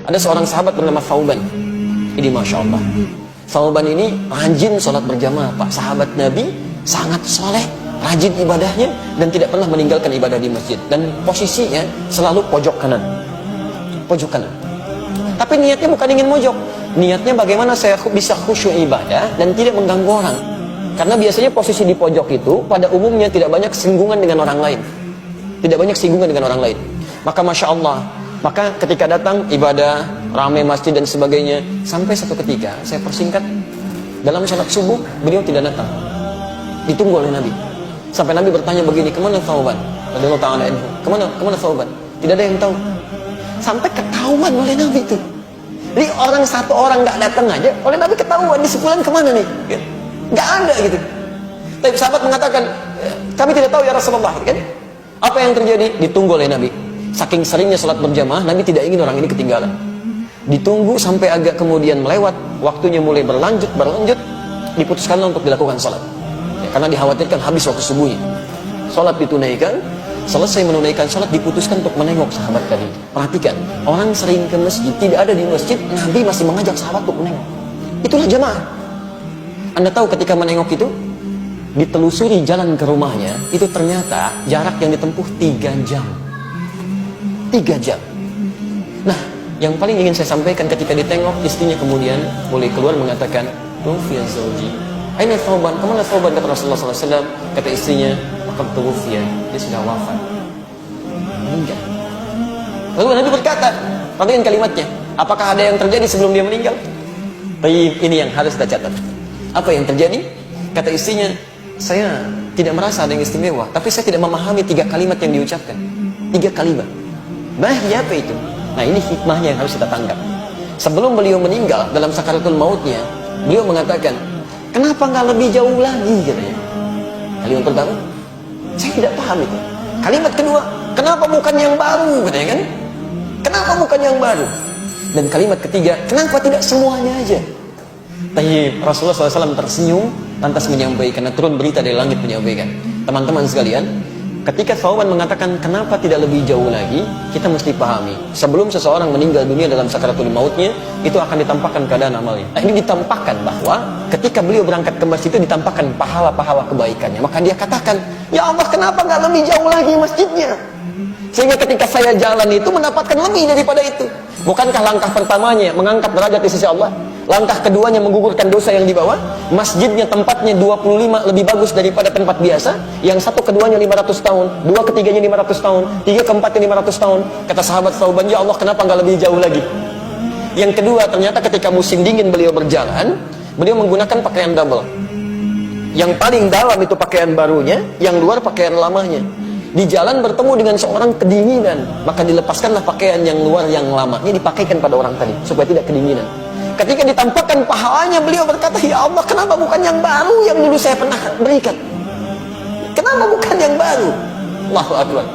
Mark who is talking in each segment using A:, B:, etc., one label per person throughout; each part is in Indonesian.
A: Ada seorang sahabat bernama Thauban. Ini Masya Allah, Thauban ini rajin sholat berjamaah Pak. Sahabat Nabi, sangat soleh, rajin ibadahnya, dan tidak pernah meninggalkan ibadah di masjid. Dan posisinya selalu pojok kanan. Pojok kanan. Tapi niatnya bukan ingin mojok. Niatnya bagaimana saya bisa khusyuk ibadah dan tidak mengganggu orang. Karena biasanya posisi di pojok itu pada umumnya tidak banyak singgungan dengan orang lain. Tidak banyak singgungan dengan orang lain. Maka Masya Allah, maka ketika datang ibadah, ramai masjid dan sebagainya, sampai satu ketika, saya persingkat, dalam sholat subuh, beliau tidak datang. Ditunggu oleh Nabi. Sampai Nabi bertanya begini, kemana Thauban? Radhiyallahu ta'ala anhu. Kemana Thauban? Tidak ada yang tahu. Sampai ketahuan oleh Nabi itu. Jadi satu orang nggak datang aja, oleh Nabi ketahuan, di sebulan kemana nih? Nggak ada gitu. Tapi sahabat mengatakan, kami tidak tahu ya Rasulullah. Kan? Apa yang terjadi? Ditunggu oleh Nabi. Saking seringnya sholat berjamaah, Nabi tidak ingin orang ini ketinggalan. Ditunggu sampai agak kemudian melewat, waktunya mulai berlanjut, diputuskanlah untuk dilakukan sholat. Ya, karena dikhawatirkan habis waktu subuhnya. Sholat ditunaikan, selesai menunaikan sholat, diputuskan untuk menengok sahabat tadi. Perhatikan, orang sering ke masjid, tidak ada di masjid, Nabi masih mengajak sahabat untuk menengok. Itulah jamaah. Anda tahu ketika menengok itu, ditelusuri jalan ke rumahnya, itu ternyata jarak yang ditempuh 3 jam. 3 jam. Nah, yang paling ingin saya sampaikan ketika ditengok, istrinya kemudian boleh keluar mengatakan, Tufiya zawji. Aina Thauban? Kemana Thauban? Kata Rasulullah SAW. Kata istrinya, maka tufiya, dia sudah wafat. Meninggal. Lalu Nabi berkata, perhatikan kalimatnya, apakah ada yang terjadi sebelum dia meninggal? Tapi ini yang harus kita catat. Apa yang terjadi? Kata istrinya, saya tidak merasa ada yang istimewa, tapi saya tidak memahami 3 kalimat yang diucapkan. 3 kalimat. Bahaya apa itu? Nah, ini hikmahnya yang harus kita tangkap. Sebelum beliau meninggal dalam sakaratul mautnya, beliau mengatakan, kenapa nggak lebih jauh lagi, katanya. Kalimat pertama, saya tidak paham itu. Kalimat kedua, kenapa bukan yang baru, katanya kan? Kenapa bukan yang baru? Dan kalimat ketiga, kenapa tidak semuanya aja? Tapi Rasulullah SAW tersenyum, lantas menyampaikan, turun berita dari langit menyampaikan, teman-teman sekalian, ketika Thauban mengatakan kenapa tidak lebih jauh lagi, kita mesti pahami, sebelum seseorang meninggal dunia dalam sakaratul mautnya, itu akan ditampakkan keadaan amalnya. Nah, ini ditampakkan bahwa ketika beliau berangkat ke masjid itu ditampakkan pahala-pahala kebaikannya. Maka dia katakan, ya Allah, kenapa nggak lebih jauh lagi masjidnya? Sehingga ketika saya jalan itu mendapatkan lebih daripada itu. Bukankah langkah pertamanya mengangkat derajat di sisi Allah? Langkah keduanya menggugurkan dosa yang dibawa. Masjidnya tempatnya 25 lebih bagus daripada tempat biasa. Yang satu keduanya 500 tahun, dua ketiganya 500 tahun, tiga keempatnya 500 tahun. Kata sahabat Thauban, ya Allah, kenapa nggak lebih jauh lagi? Yang kedua, ternyata ketika musim dingin beliau berjalan, beliau menggunakan pakaian double. Yang paling dalam itu pakaian barunya, yang luar pakaian lamanya. Di jalan bertemu dengan seorang kedinginan, maka dilepaskanlah pakaian yang luar yang lamanya, dipakaikan pada orang tadi supaya tidak kedinginan. Ketika ditampakkan pahalanya, beliau berkata, ya Allah, kenapa bukan yang baru yang dulu saya pernah berikan? Kenapa bukan yang baru? Allahu Akbar.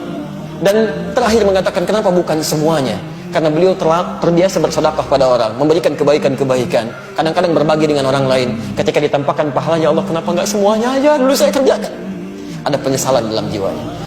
A: Dan terakhir mengatakan, kenapa bukan semuanya? Karena beliau terbiasa bersedekah pada orang, memberikan kebaikan-kebaikan, kadang-kadang berbagi dengan orang lain. Ketika ditampakkan pahalanya, Allah, kenapa nggak semuanya aja dulu saya kerjakan? Ada penyesalan dalam jiwanya.